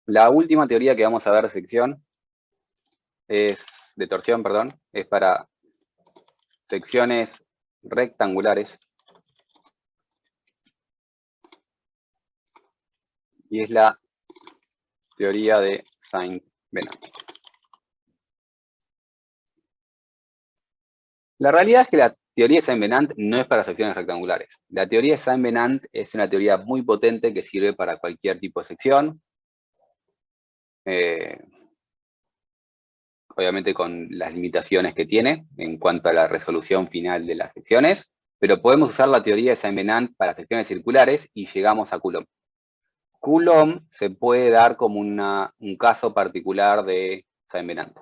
La última teoría que vamos a ver de torsión, perdón, es para secciones rectangulares. Y es la teoría de Saint-Venant. La realidad es que la teoría de Saint-Venant no es para secciones rectangulares. La teoría de Saint-Venant es una teoría muy potente que sirve para cualquier tipo de sección. Obviamente con las limitaciones que tiene en cuanto a la resolución final de las secciones, pero podemos usar la teoría de Saint-Venant para secciones circulares y llegamos a Coulomb. Coulomb se puede dar como un caso particular de Saint-Venant.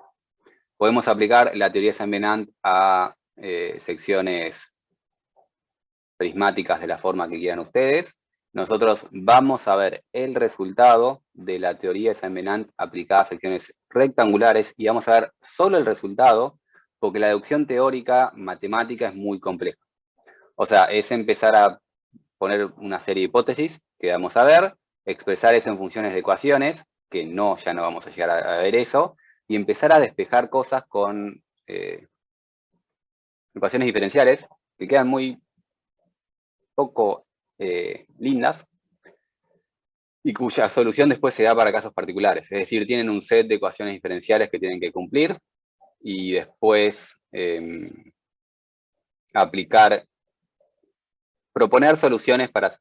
Podemos aplicar la teoría de Saint-Venant a secciones prismáticas de la forma que quieran ustedes. Nosotros vamos a ver el resultado de la teoría de Saint-Venant aplicada a secciones rectangulares y vamos a ver solo el resultado porque la deducción teórica matemática es muy compleja. O sea, es empezar a poner una serie de hipótesis que vamos a ver, expresar eso en funciones de ecuaciones, que ya no vamos a llegar a ver eso, y empezar a despejar cosas con ecuaciones diferenciales que quedan muy poco lindas y cuya solución después se da para casos particulares. Es decir, tienen un set de ecuaciones diferenciales que tienen que cumplir y después proponer soluciones para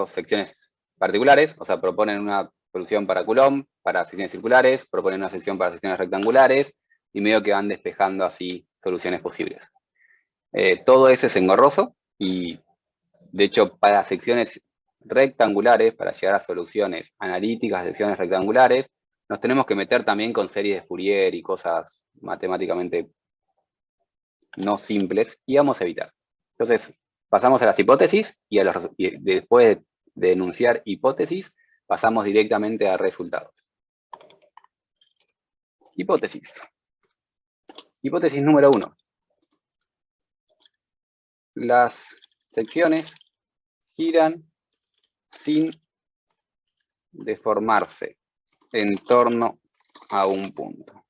secciones particulares, o sea, proponen una solución para Coulomb, para secciones circulares, proponen una sección para secciones rectangulares, y medio que van despejando así soluciones posibles. Todo eso es engorroso, y de hecho para secciones rectangulares, para llegar a soluciones analíticas de secciones rectangulares, nos tenemos que meter también con series de Fourier y cosas matemáticamente no simples, y vamos a evitar. Entonces, pasamos a las hipótesis y después de enunciar hipótesis, pasamos directamente a resultados. Hipótesis. Hipótesis número 1. Las secciones giran sin deformarse en torno a un punto.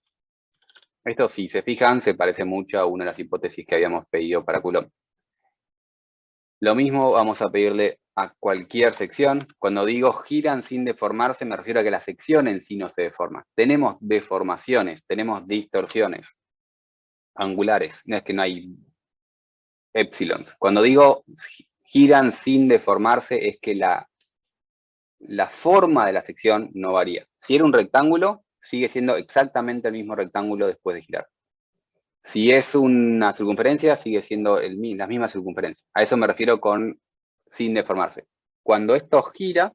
Esto, si se fijan, se parece mucho a una de las hipótesis que habíamos pedido para Coulomb. Lo mismo vamos a pedirle a cualquier sección. Cuando digo giran sin deformarse, me refiero a que la sección en sí no se deforma. Tenemos deformaciones, tenemos distorsiones angulares, no es que no hay épsilons. Cuando digo giran sin deformarse, es que la forma de la sección no varía. Si era un rectángulo, sigue siendo exactamente el mismo rectángulo después de girar. Si es una circunferencia, sigue siendo la misma circunferencia. A eso me refiero con sin deformarse. Cuando esto gira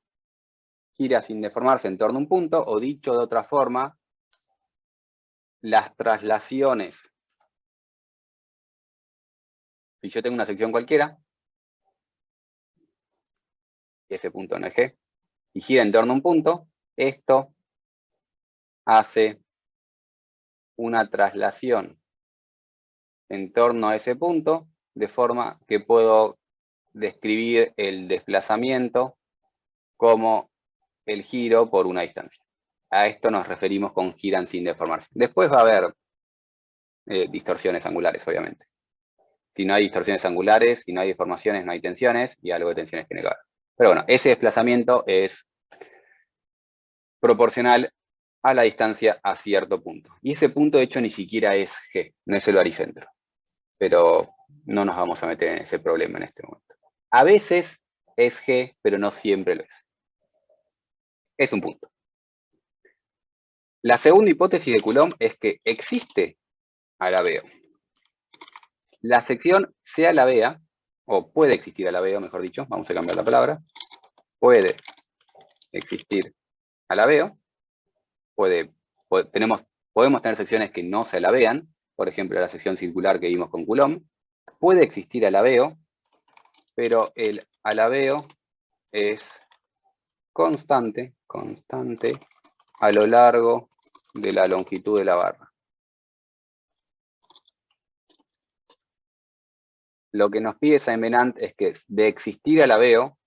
sin deformarse en torno a un punto, o dicho de otra forma, las traslaciones. Si yo tengo una sección cualquiera, y ese punto no es G, y gira en torno a un punto, esto hace una traslación en torno a ese punto, de forma que puedo describir el desplazamiento como el giro por una distancia. A esto nos referimos con giran sin deformarse. Después va a haber distorsiones angulares, obviamente. Si no hay distorsiones angulares, si no hay deformaciones, no hay tensiones, y algo de tensiones tiene que haber. Pero bueno, ese desplazamiento es proporcional a la distancia a cierto punto. Y ese punto, de hecho, ni siquiera es G, no es el baricentro. Pero no nos vamos a meter en ese problema en este momento. A veces es G, pero no siempre lo es. Es un punto. La segunda hipótesis de Coulomb es que existe alabeo. La sección se alabea, o puede existir alabeo, mejor dicho, vamos a cambiar la palabra, puede existir alabeo, podemos tener secciones que no se alabean, por ejemplo la sección circular que vimos con Coulomb, puede existir alabeo, pero el alabeo es constante a lo largo de la longitud de la barra. Lo que nos pide Saint-Venant es que de existir alabeo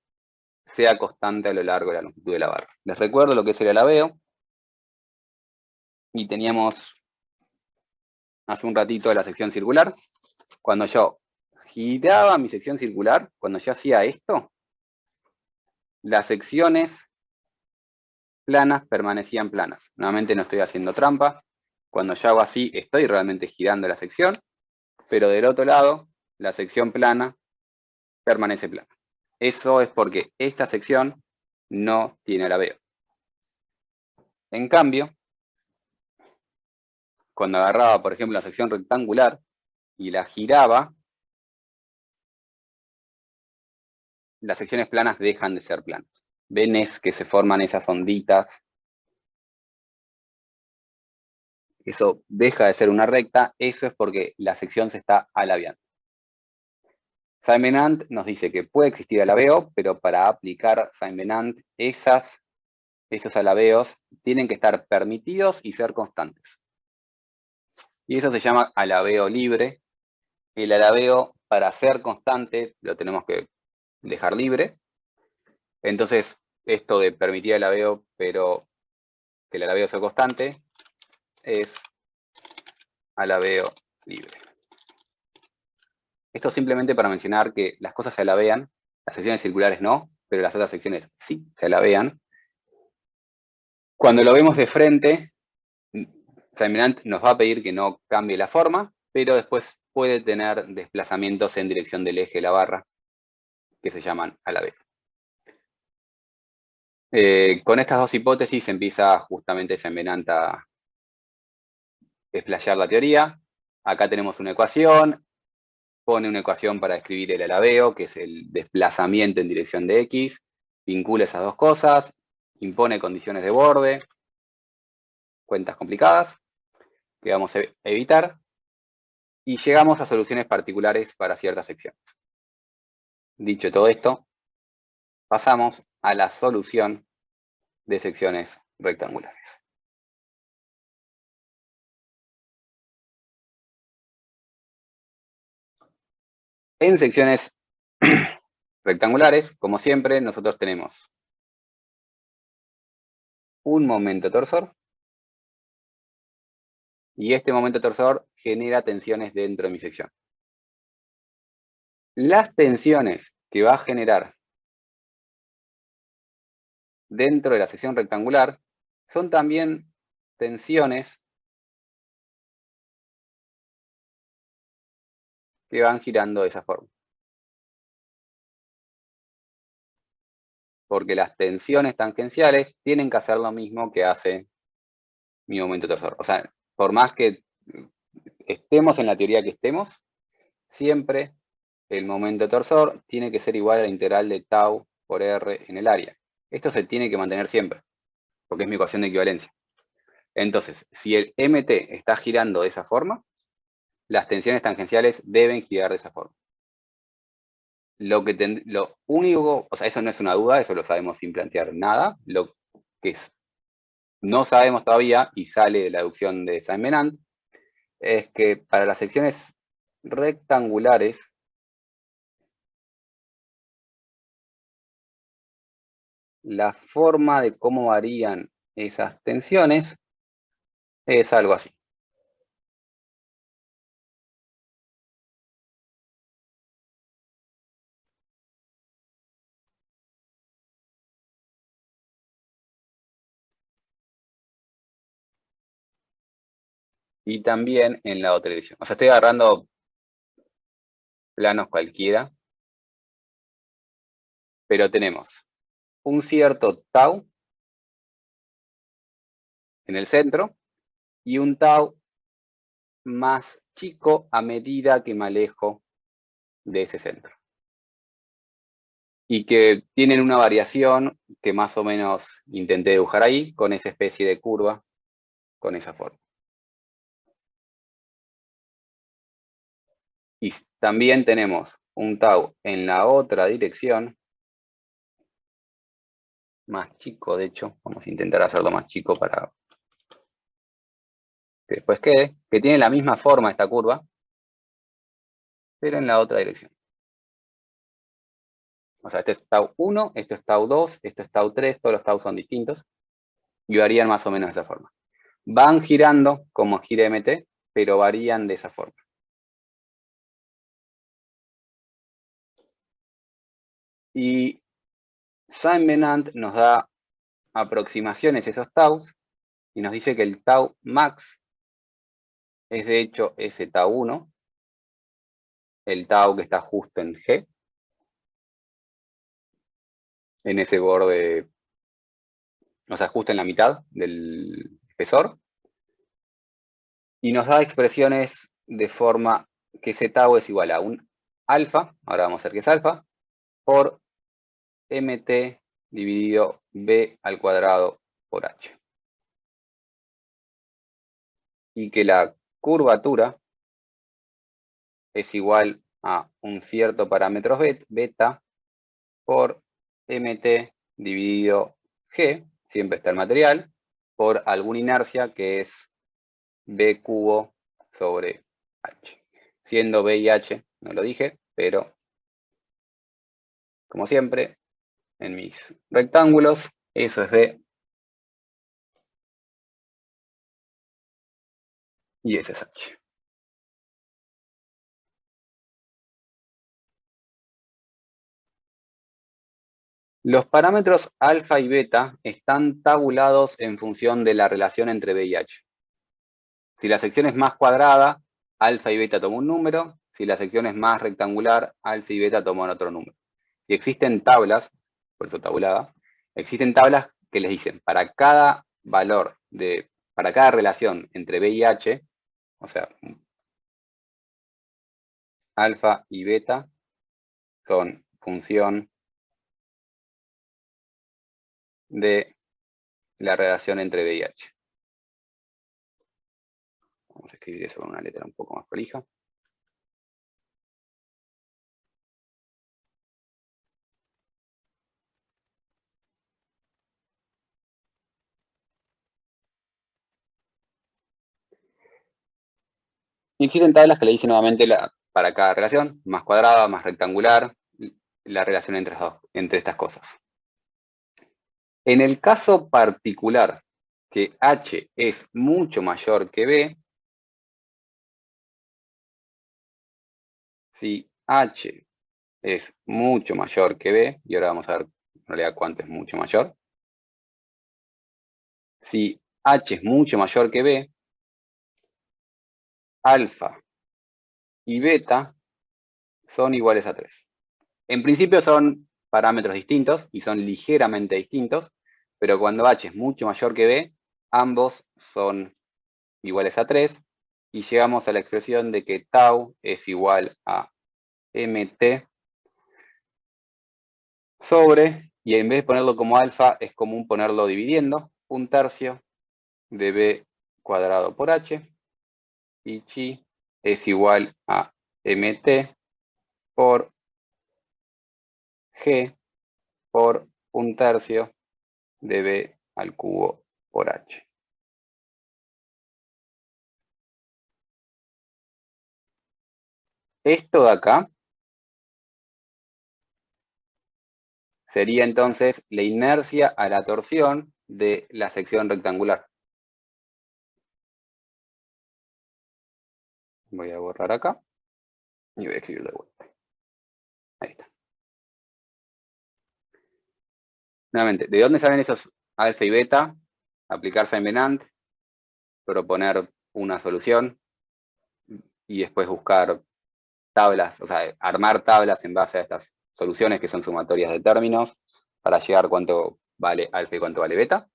sea constante a lo largo de la longitud de la barra. Les recuerdo lo que es el alabeo. y teníamos hace un ratito la sección circular. Cuando yo giraba mi sección circular, cuando yo hacía esto, las secciones planas permanecían planas. Nuevamente no estoy haciendo trampa. Cuando yo hago así, estoy realmente girando la sección, pero del otro lado, la sección plana permanece plana. Eso es porque esta sección no tiene alabeo. En cambio, cuando agarraba, por ejemplo, la sección rectangular y la giraba, las secciones planas dejan de ser planas. ¿Ven? Es que se forman esas onditas. Eso deja de ser una recta. Eso es porque la sección se está alabeando. Simon-Ant nos dice que puede existir alabeo, pero para aplicar Simon-Ant, esos alabeos tienen que estar permitidos y ser constantes. Y eso se llama alabeo libre. El alabeo, para ser constante, lo tenemos que dejar libre. Entonces, esto de permitir alabeo, pero que el alabeo sea constante, es alabeo libre. Esto simplemente para mencionar que las cosas se alabean, las secciones circulares no, pero las otras secciones sí se alabean. Cuando lo vemos de frente, Simon-Ant nos va a pedir que no cambie la forma, pero después puede tener desplazamientos en dirección del eje de la barra, que se llaman alabeo. Con estas dos hipótesis empieza justamente Simon-Ant a explayar la teoría. Acá tenemos una ecuación, pone una ecuación para describir el alabeo, que es el desplazamiento en dirección de X, vincula esas dos cosas, impone condiciones de borde, cuentas complicadas, que vamos a evitar, y llegamos a soluciones particulares para ciertas secciones. Dicho todo esto, pasamos a la solución de secciones rectangulares. En secciones rectangulares, como siempre, nosotros tenemos un momento torsor, y este momento torsor genera tensiones dentro de mi sección. Las tensiones que va a generar dentro de la sección rectangular son también tensiones que van girando de esa forma. Porque las tensiones tangenciales tienen que hacer lo mismo que hace mi momento torsor. O sea, por más que estemos en la teoría que estemos, siempre el momento torsor tiene que ser igual a la integral de tau por r en el área. Esto se tiene que mantener siempre, porque es mi ecuación de equivalencia. Entonces, si el MT está girando de esa forma, las tensiones tangenciales deben girar de esa forma. Lo único, o sea, eso no es una duda, eso lo sabemos sin plantear nada. Lo que no sabemos todavía, y sale de la deducción de Simon-Ant, es que para las secciones rectangulares, la forma de cómo varían esas tensiones es algo así. Y también en la otra dirección. O sea, estoy agarrando planos cualquiera, pero tenemos un cierto tau en el centro y un tau más chico a medida que me alejo de ese centro. Y que tienen una variación que más o menos intenté dibujar ahí, con esa especie de curva, con esa forma. Y también tenemos un tau en la otra dirección, más chico de hecho, vamos a intentar hacerlo más chico para que después quede, que tiene la misma forma esta curva, pero en la otra dirección. O sea, este es tau 1, esto es tau 2, esto es tau 3, todos los tau son distintos, y varían más o menos de esa forma. van girando como gira MT, pero varían de esa forma. Y Saint-Venant nos da aproximaciones a esos taus y nos dice que el tau max es de hecho ese tau 1, el tau que está justo en G, en ese borde, o sea, justo en la mitad del espesor, y nos da expresiones de forma que ese tau es igual a un alfa, ahora vamos a ver qué es alfa, por mt dividido b al cuadrado por h. Y que la curvatura es igual a un cierto parámetro beta por mt dividido g, siempre está el material, por alguna inercia que es b cubo sobre h. Siendo b y h, no lo dije, pero como siempre, en mis rectángulos, eso es b y ese es h. Los parámetros alfa y beta están tabulados en función de la relación entre b y h. Si la sección es más cuadrada, alfa y beta toman un número. Si la sección es más rectangular, alfa y beta toman otro número. Y existen tablas, por eso tabulada, existen tablas que les dicen, para cada valor, para cada relación entre b y h, o sea, alfa y beta son función de la relación entre b y h. Vamos a escribir eso con una letra un poco más prolija. Y existen tablas que le dicen nuevamente para cada relación, más cuadrada, más rectangular, la relación entre estas cosas. En el caso particular que h es mucho mayor que b, si h es mucho mayor que b, y ahora vamos a ver en realidad cuánto es mucho mayor. Si h es mucho mayor que b, alfa y beta son iguales a 3. En principio son parámetros distintos y son ligeramente distintos, pero cuando h es mucho mayor que b, ambos son iguales a 3 y llegamos a la expresión de que tau es igual a mt sobre, y en vez de ponerlo como alfa, es común ponerlo dividiendo, un tercio de b cuadrado por h, y chi es igual a mt por g por un tercio de b al cubo por h. Esto de acá sería entonces la inercia a la torsión de la sección rectangular. Voy a borrar acá y voy a escribir de vuelta. Ahí está. Nuevamente, ¿de dónde salen esos alfa y beta? Aplicar Saint-Venant, proponer una solución y después buscar tablas, o sea, armar tablas en base a estas soluciones que son sumatorias de términos para llegar a cuánto vale alfa y cuánto vale beta.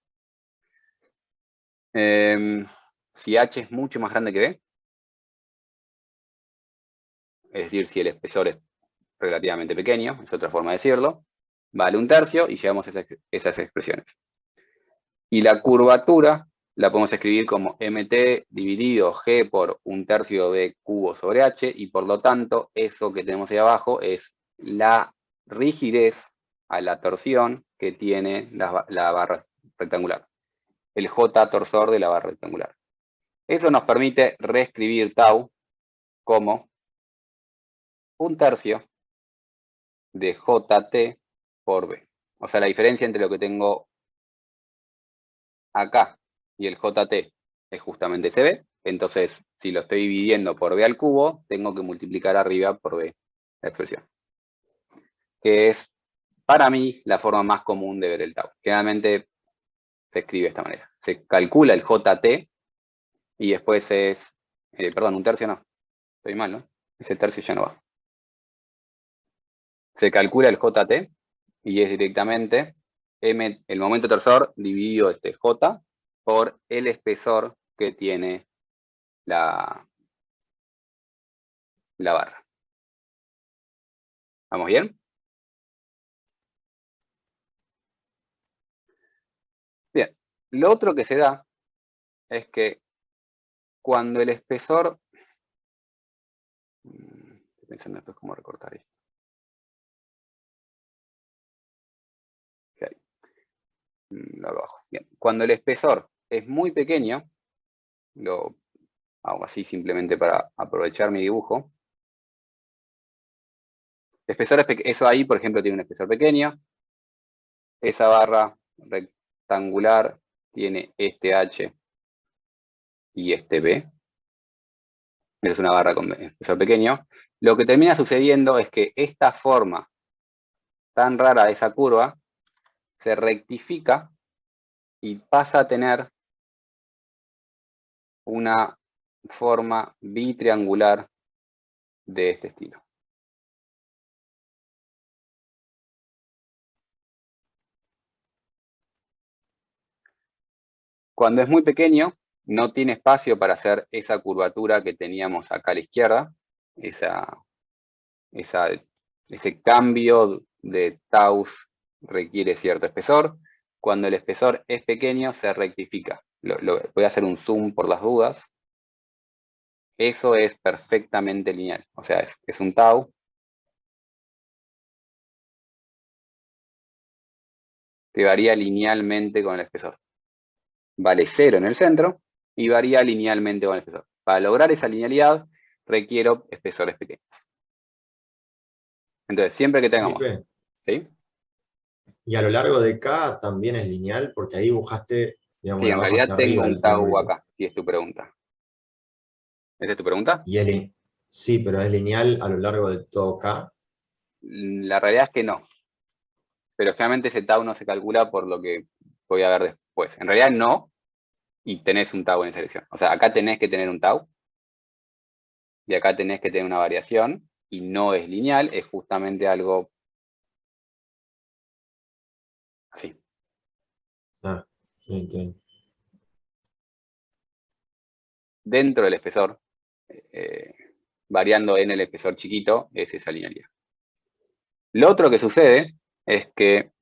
Si h es mucho más grande que b, es decir, si el espesor es relativamente pequeño, es otra forma de decirlo, vale un tercio y llegamos a esas expresiones. Y la curvatura la podemos escribir como mt dividido g por un tercio b cubo sobre h, y por lo tanto eso que tenemos ahí abajo es la rigidez a la torsión que tiene la barra rectangular, el j torsor de la barra rectangular. Eso nos permite reescribir tau como un tercio de jt por b. O sea, la diferencia entre lo que tengo acá y el jt es justamente ese b. Entonces, si lo estoy dividiendo por b al cubo, tengo que multiplicar arriba por b la expresión. Que es, para mí, la forma más común de ver el tau. Generalmente se escribe de esta manera. Se calcula el JT y después es, perdón, un tercio no. Estoy mal, ¿no? Ese tercio ya no va. Se calcula el JT y es directamente M, el momento tensor dividido J por el espesor que tiene la barra. ¿Vamos bien? Bien. Lo otro que se da es que cuando el espesor... Estoy pensando después cómo recortar esto. Okay. Lo hago abajo. Bien. Cuando el espesor es muy pequeño, lo hago así simplemente para aprovechar mi dibujo. El espesor es eso ahí, por ejemplo, tiene un espesor pequeño. Esa barra rectangular tiene este H y este B. Es una barra con espesor pequeño. Lo que termina sucediendo es que esta forma tan rara de esa curva se rectifica y pasa a tener una forma bitriangular de este estilo. Cuando es muy pequeño, no tiene espacio para hacer esa curvatura que teníamos acá a la izquierda, ese cambio de taus requiere cierto espesor. Cuando el espesor es pequeño, se rectifica. Voy a hacer un zoom por las dudas. Eso es perfectamente lineal. O sea, es un tau que varía linealmente con el espesor. Vale 0 en el centro y varía linealmente con el espesor. Para lograr esa linealidad, requiero espesores pequeños. Entonces, siempre que tengamos... Felipe, ¿Sí? y a lo largo de K también es lineal, porque ahí dibujaste, digamos, Sí, de en abajo realidad hacia tengo arriba un el tau triangulito. acá, si es tu pregunta. ¿Esa es tu pregunta? Y sí, pero es lineal a lo largo de todo K. La realidad es que no. Pero generalmente ese tau no se calcula por lo que voy a ver después. En realidad no, y tenés un tau en esa dirección. O sea, acá tenés que tener un tau, y acá tenés que tener una variación, y no es lineal, es justamente algo así. Ah, entiendo. Dentro del espesor, variando en el espesor chiquito, es esa linealidad. Lo otro que sucede es que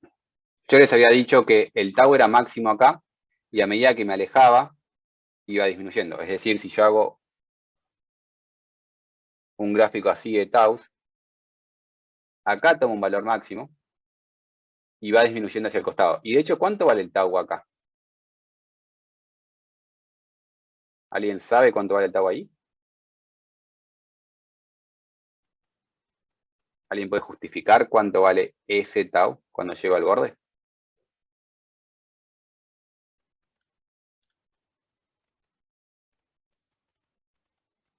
yo les había dicho que el tau era máximo acá, y a medida que me alejaba, iba disminuyendo. Es decir, si yo hago un gráfico así de taus, acá tomo un valor máximo, y va disminuyendo hacia el costado. Y de hecho, ¿cuánto vale el tau acá? ¿Alguien sabe cuánto vale el tau ahí? ¿Alguien puede justificar cuánto vale ese tau cuando llego al borde?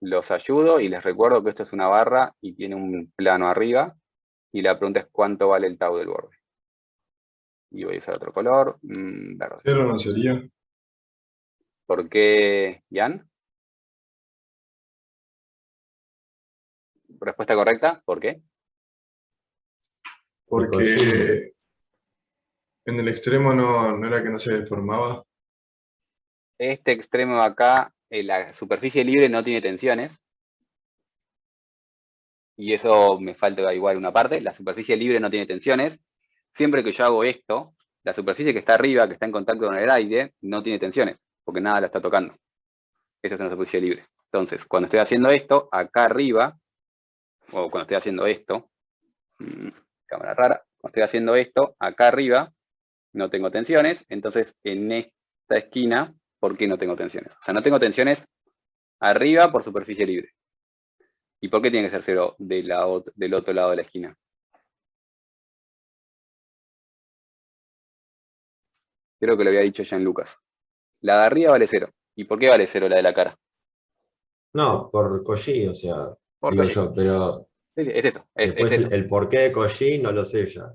Los ayudo y les recuerdo que esto es una barra y tiene un plano arriba. Y la pregunta es cuánto vale el tau del borde. Y voy a usar otro color, verde. Cero no sería, ¿Por qué, Jan? Respuesta correcta, ¿por qué? porque en el extremo no era que no se deformaba. Este extremo de acá, la superficie libre no tiene tensiones. Y eso me falta igual una parte. La superficie libre no tiene tensiones. Siempre que yo hago esto, la superficie que está arriba, que está en contacto con el aire, no tiene tensiones, porque nada la está tocando. Esa es una superficie libre. Entonces, cuando estoy haciendo esto, acá arriba, o cuando estoy haciendo esto, cámara rara, cuando estoy haciendo esto, acá arriba, no tengo tensiones. Entonces, en esta esquina, ¿por qué no tengo tensiones? O sea, no tengo tensiones arriba por superficie libre. ¿Y por qué tiene que ser cero del otro lado de la esquina? Creo que lo había dicho ya en Lucas. La de arriba vale 0. ¿Y por qué vale 0 la de la cara? No, por Koji, o sea, Por digo Cauchy. yo, pero Es eso, es después eso. el porqué de Koji no lo sé ya.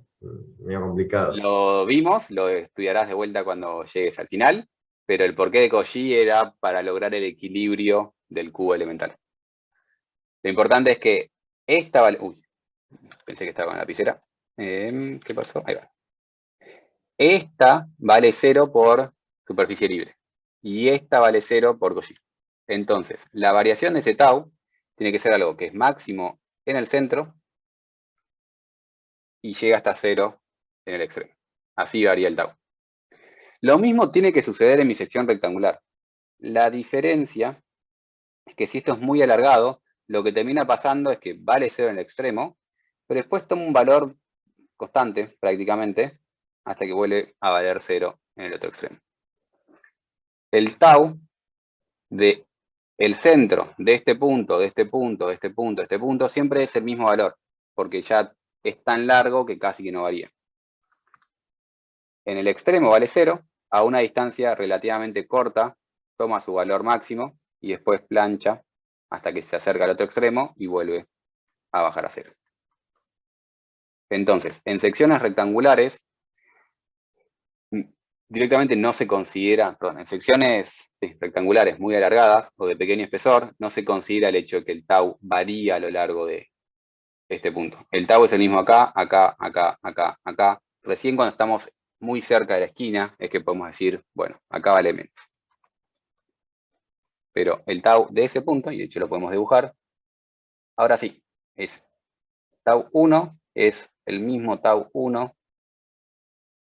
Medio complicado. Lo vimos, lo estudiarás de vuelta cuando llegues al final, pero el porqué de Cauchy era para lograr el equilibrio del cubo elemental. Lo importante es que esta vale... Uy, pensé que estaba con la lapicera. ¿Qué pasó? Ahí va. Esta vale 0 por superficie libre. Y esta vale 0 por Cauchy. Entonces, la variación de ese tau tiene que ser algo que es máximo en el centro y llega hasta 0 en el extremo. Así varía el tau. Lo mismo tiene que suceder en mi sección rectangular. La diferencia es que si esto es muy alargado, lo que termina pasando es que vale 0 en el extremo, pero después toma un valor constante prácticamente hasta que vuelve a valer 0 en el otro extremo. El tau de el centro de este punto, de este punto, de este punto, de este punto, siempre es el mismo valor, porque ya es tan largo que casi que no varía. En el extremo vale 0, a una distancia relativamente corta, toma su valor máximo y después plancha hasta que se acerca al otro extremo y vuelve a bajar a 0. Entonces, en secciones rectangulares, directamente no se considera, perdón, en secciones rectangulares muy alargadas o de pequeño espesor, no se considera el hecho de que el tau varía a lo largo de este punto. El tau es el mismo acá, acá, acá, acá, acá. Recién cuando estamos muy cerca de la esquina es que podemos decir, bueno, acá vale menos. Pero el tau de ese punto, y de hecho lo podemos dibujar, ahora sí, es tau 1, es el mismo tau 1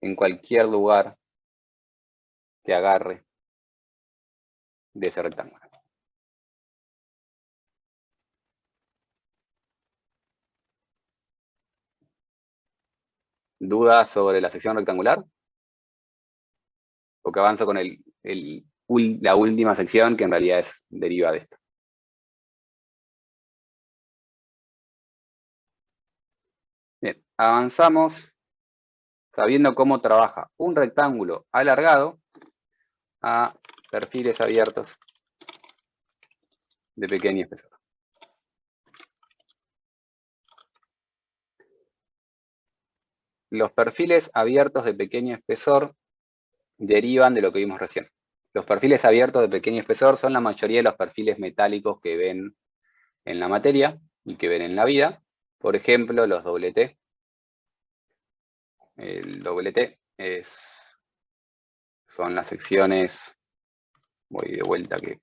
en cualquier lugar que agarre de ese rectángulo. ¿Dudas sobre la sección rectangular? ¿O que avanzo con la última sección que en realidad es deriva de esto? Bien, avanzamos sabiendo cómo trabaja un rectángulo alargado a perfiles abiertos de pequeño espesor. Los perfiles abiertos de pequeño espesor derivan de lo que vimos recién. Los perfiles abiertos de pequeño espesor son la mayoría de los perfiles metálicos que ven en la materia y que ven en la vida. Por ejemplo, los doble-T. El doble-T son las secciones... Voy de vuelta que...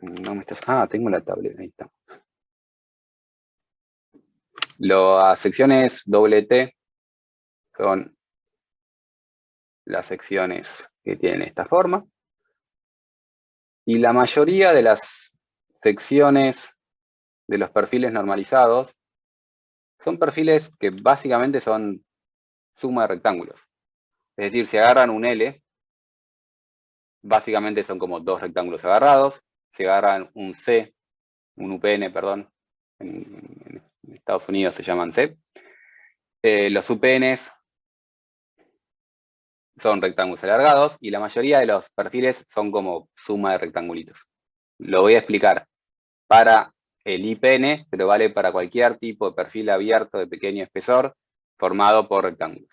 No me estás... Ah, tengo la tablet, ahí está. Las secciones doble-T son las secciones que tienen esta forma. Y la mayoría de las secciones de los perfiles normalizados son perfiles que básicamente son suma de rectángulos. Es decir, si agarran un L, básicamente son como dos rectángulos agarrados. Si agarran un C, un UPN, perdón, en Estados Unidos se llaman C. Los UPNs son rectángulos alargados y la mayoría de los perfiles son como suma de rectangulitos. Lo voy a explicar para el IPN, pero vale para cualquier tipo de perfil abierto de pequeño espesor formado por rectángulos.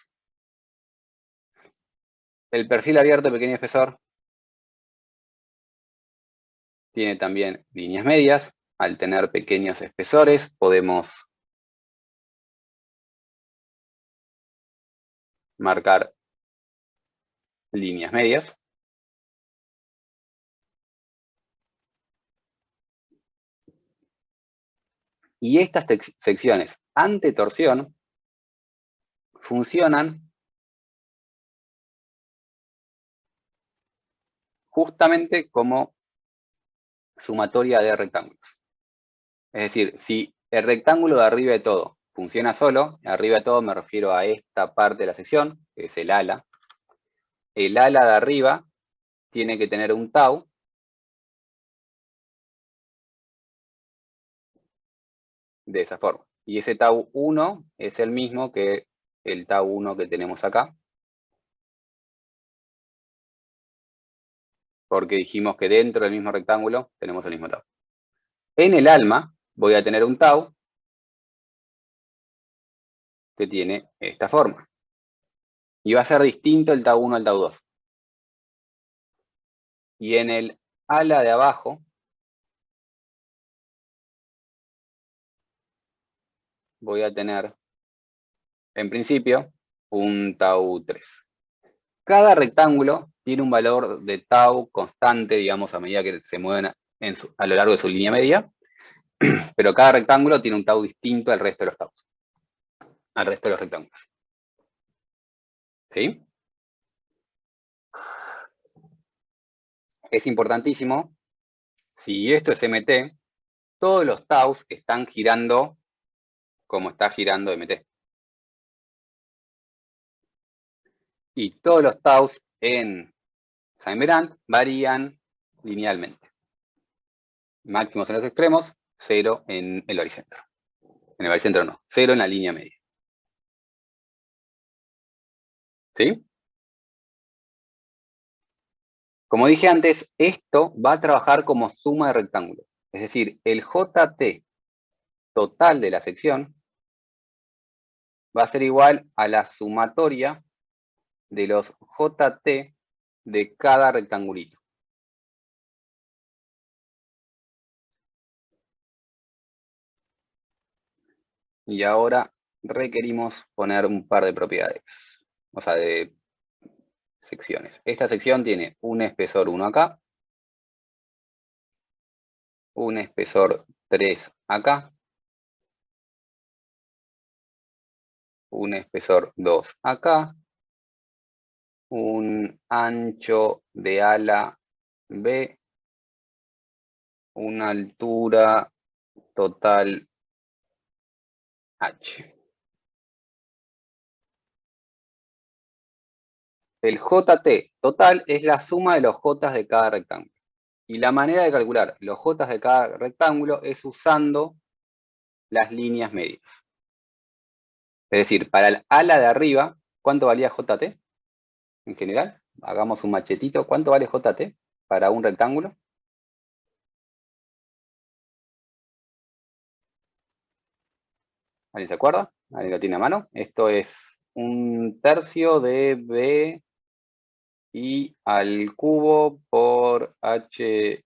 El perfil abierto de pequeño espesor tiene también líneas medias. Al tener pequeños espesores podemos marcar líneas medias. Y estas secciones ante torsión funcionan justamente como sumatoria de rectángulos. Es decir, si el rectángulo de arriba de todo funciona solo, arriba de todo me refiero a esta parte de la sección, que es el ala. El ala de arriba tiene que tener un tau de esa forma. Y ese tau 1 es el mismo que el tau 1 que tenemos acá. porque dijimos que dentro del mismo rectángulo tenemos el mismo tau. En el alma voy a tener un tau que tiene esta forma. Y va a ser distinto el tau 1 al tau 2. Y en el ala de abajo voy a tener, en principio, un tau 3. Cada rectángulo tiene un valor de tau constante, digamos, a medida que se mueven a lo largo de su línea media, pero cada rectángulo tiene un tau distinto al resto de los taus, al resto de los rectángulos. ¿Sí? Es importantísimo, si esto es MT, todos los taus están girando como está girando MT. Y todos los taus en Seimerand varían linealmente. Máximos en los extremos, 0 en el baricentro. En el baricentro no, 0 en la línea media. ¿Sí? Como dije antes, esto va a trabajar como suma de rectángulos. Es decir, el JT total de la sección va a ser igual a la sumatoria de los JT de cada rectangulito. Y ahora requerimos poner un par de propiedades, o sea, de secciones. Esta sección tiene un espesor 1 acá, un espesor 3 acá, un espesor 2 acá, un ancho de ala B, una altura total H. El JT total es la suma de los J de cada rectángulo. Y la manera de calcular los J de cada rectángulo es usando las líneas medias. Es decir, para el ala de arriba, ¿cuánto valía JT? En general, hagamos un machetito. ¿Cuánto vale JT para un rectángulo? ¿Alguien se acuerda? ¿Alguien lo tiene a mano? Esto es 1/3 de B I al cubo por HI.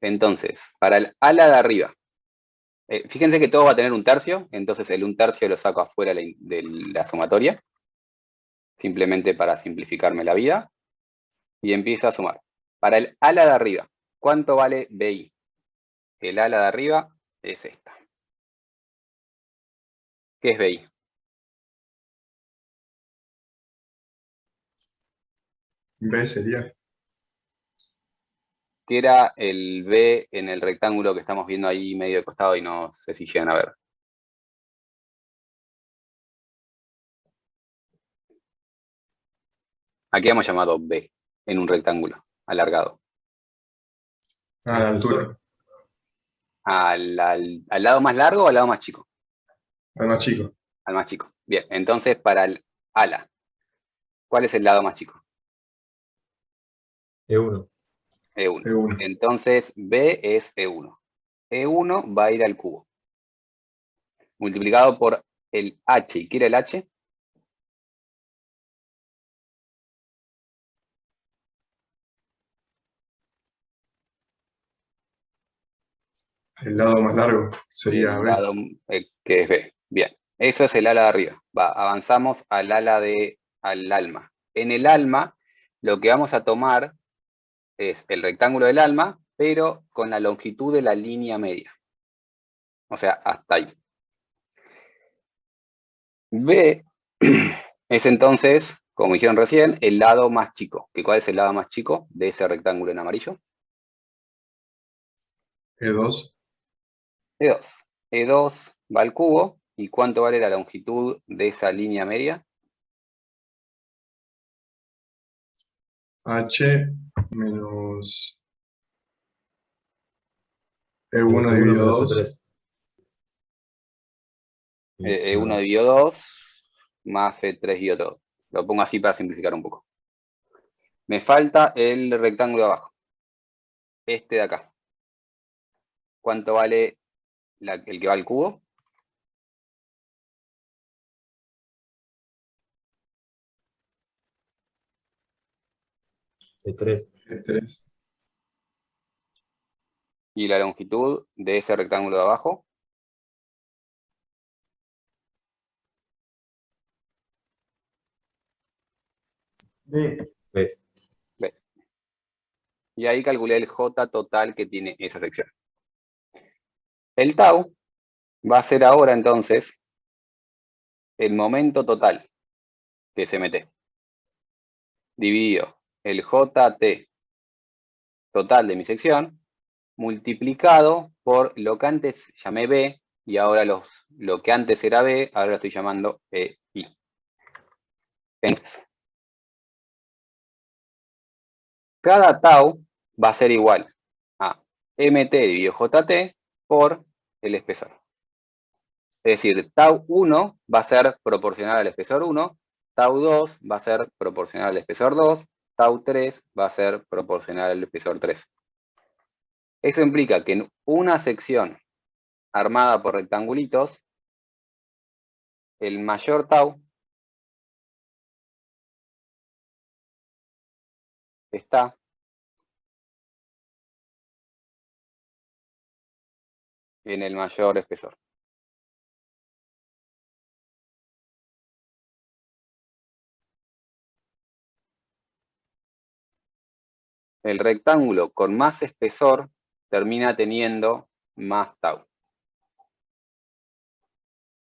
Entonces, para el ala de arriba, fíjense que todo va a tener 1/3, entonces el 1/3 lo saco afuera de la sumatoria, simplemente para simplificarme la vida, y empiezo a sumar. Para el ala de arriba, ¿cuánto vale BI? El ala de arriba es esta. ¿Qué es BI? B sería. ¿Qué era el B en el rectángulo que estamos viendo ahí medio de costado y no sé si llegan a ver? Aquí hemos llamado B en un rectángulo alargado. Ah, la altura. ¿Al lado más largo o al lado más chico? Al más chico. Al más chico. Bien, entonces para el ala, ¿cuál es el lado más chico? E1. E1. E1. Entonces B es E1. E1 va a ir al cubo. Multiplicado por el H. ¿Y qué era el H? El lado más largo sería El B. lado que es B. Bien, eso es el ala de arriba. Avanzamos al ala al alma. En el alma, lo que vamos a tomar es el rectángulo del alma, pero con la longitud de la línea media. O sea, hasta ahí. B es entonces, como dijeron recién, el lado más chico. ¿Cuál es el lado más chico de ese rectángulo en amarillo? E2. E2. E2 va al cubo. ¿Y cuánto vale la longitud de esa línea media? H menos E1 Menos dividido menos 2. E3. E1 dividido 2 más E3 dividido 2. Lo pongo así para simplificar un poco. Me falta el rectángulo de abajo. Este de acá. ¿Cuánto vale el que va al cubo? De 3. De 3. Y la longitud de ese rectángulo de abajo. B. B. Y ahí calculé el J total que tiene esa sección. El tau va a ser ahora entonces el momento total que se mete, dividido el JT total de mi sección, multiplicado por lo que antes llamé B, y ahora lo que antes era B, ahora lo estoy llamando EI. Entonces, cada tau va a ser igual a MT dividido JT por el espesor. Es decir, tau 1 va a ser proporcional al espesor 1, tau 2 va a ser proporcional al espesor 2, tau 3 va a ser proporcional al espesor 3. Eso implica que en una sección armada por rectangulitos, el mayor tau está en el mayor espesor. El rectángulo con más espesor termina teniendo más tau.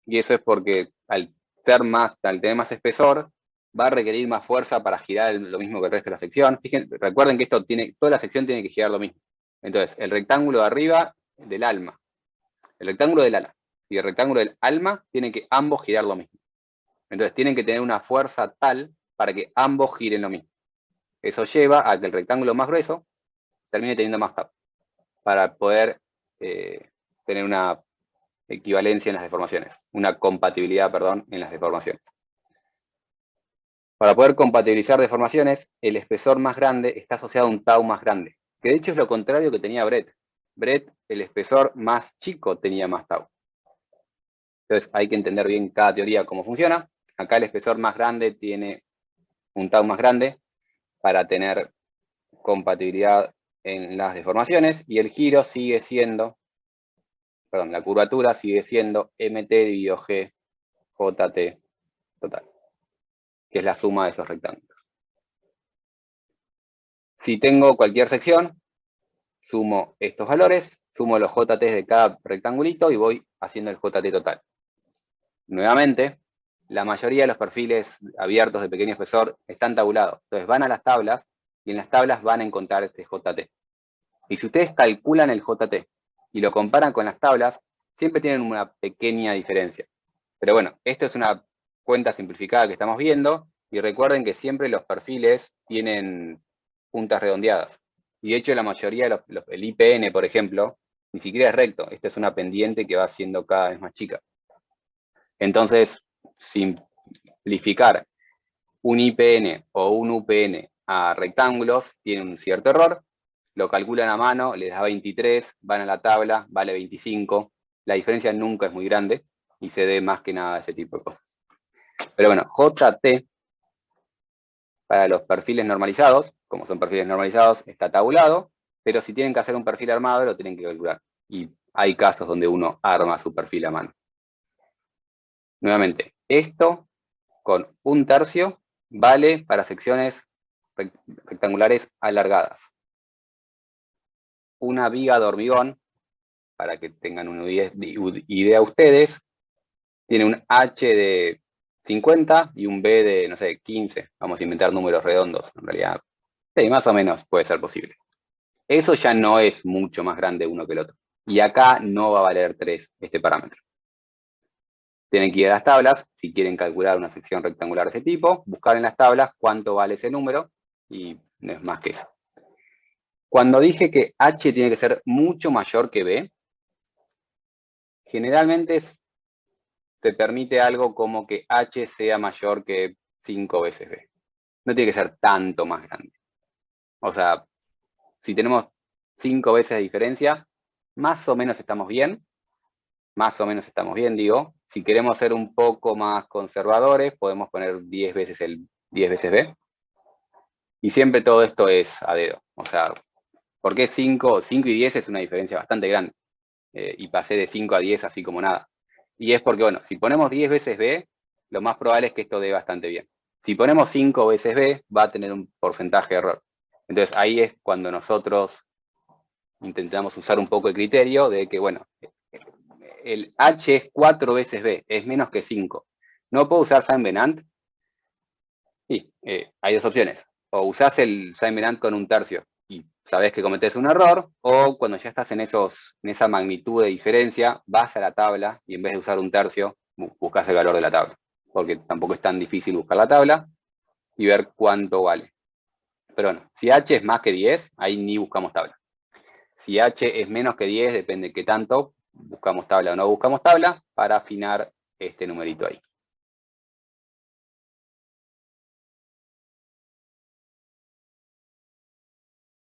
Y eso es porque al tener más espesor, va a requerir más fuerza para girar lo mismo que el resto de la sección. Fíjense, recuerden que toda la sección tiene que girar lo mismo. Entonces, el rectángulo de arriba del alma, el rectángulo del ala y el rectángulo del alma tienen que ambos girar lo mismo. Entonces, tienen que tener una fuerza tal para que ambos giren lo mismo. Eso lleva a que el rectángulo más grueso termine teniendo más tau, para poder tener una equivalencia en las deformaciones, una compatibilidad, perdón, en las deformaciones. Para poder compatibilizar deformaciones, el espesor más grande está asociado a un tau más grande, que de hecho es lo contrario que tenía Brett. Brett, el espesor más chico, tenía más tau. Entonces hay que entender bien cada teoría cómo funciona. Acá el espesor más grande tiene un tau más grande para tener compatibilidad en las deformaciones, y el giro sigue siendo, perdón, la curvatura sigue siendo MT dividido G JT total, que es la suma de esos rectángulos. Si tengo cualquier sección, sumo estos valores, sumo los JT de cada rectangulito y voy haciendo el JT total. Nuevamente, la mayoría de los perfiles abiertos de pequeño espesor están tabulados. Entonces van a las tablas y en las tablas van a encontrar este JT. Y si ustedes calculan el JT y lo comparan con las tablas, siempre tienen una pequeña diferencia. Pero bueno, esto es una cuenta simplificada que estamos viendo, y recuerden que siempre los perfiles tienen puntas redondeadas. Y de hecho la mayoría de el IPN, por ejemplo, ni siquiera es recto. Esta es una pendiente que va siendo cada vez más chica. Entonces, simplificar un IPN o un UPN a rectángulos tiene un cierto error. Lo calculan a mano, les da 23, van a la tabla, vale 25. La diferencia nunca es muy grande y se debe más que nada a ese tipo de cosas. Pero bueno, JT para los perfiles normalizados, como son perfiles normalizados, está tabulado, pero si tienen que hacer un perfil armado, lo tienen que calcular. Y hay casos donde uno arma su perfil a mano. Nuevamente, esto con 1/3 vale para secciones rectangulares alargadas. Una viga de hormigón, para que tengan una idea ustedes, tiene un H de 50 y un B de, no sé, 15. Vamos a inventar números redondos, en realidad. Sí, más o menos puede ser posible. Eso ya no es mucho más grande uno que el otro. Y acá no va a valer 3 este parámetro. Tienen que ir a las tablas, si quieren calcular una sección rectangular de ese tipo, buscar en las tablas cuánto vale ese número, y no es más que eso. Cuando dije que H tiene que ser mucho mayor que B, generalmente se permite algo como que H sea mayor que 5 veces B. No tiene que ser tanto más grande. O sea, si tenemos 5 veces de diferencia, más o menos estamos bien. Más o menos estamos bien, digo. Si queremos ser un poco más conservadores, podemos poner 10 veces 10 veces B. Y siempre todo esto es a dedo. O sea, ¿por qué 5? 5 y 10 es una diferencia bastante grande. Y pasé de 5 a 10 así como nada. Y es porque, bueno, si ponemos 10 veces B, lo más probable es que esto dé bastante bien. Si ponemos 5 veces B, va a tener un porcentaje de error. Entonces ahí es cuando nosotros intentamos usar un poco el criterio de que, bueno, el H es 4 veces B, es menos que 5. ¿No puedo usar Saint-Venant? Sí, hay dos opciones. O usás el Saint-Venant con un tercio y sabés que cometés un error, o cuando ya estás en esa magnitud de diferencia, vas a la tabla y en vez de usar un tercio, buscas el valor de la tabla. Porque tampoco es tan difícil buscar la tabla y ver cuánto vale. Pero bueno, si H es más que 10, ahí ni buscamos tabla. Si H es menos que 10, depende de qué tanto, buscamos tabla o no buscamos tabla, para afinar este numerito ahí.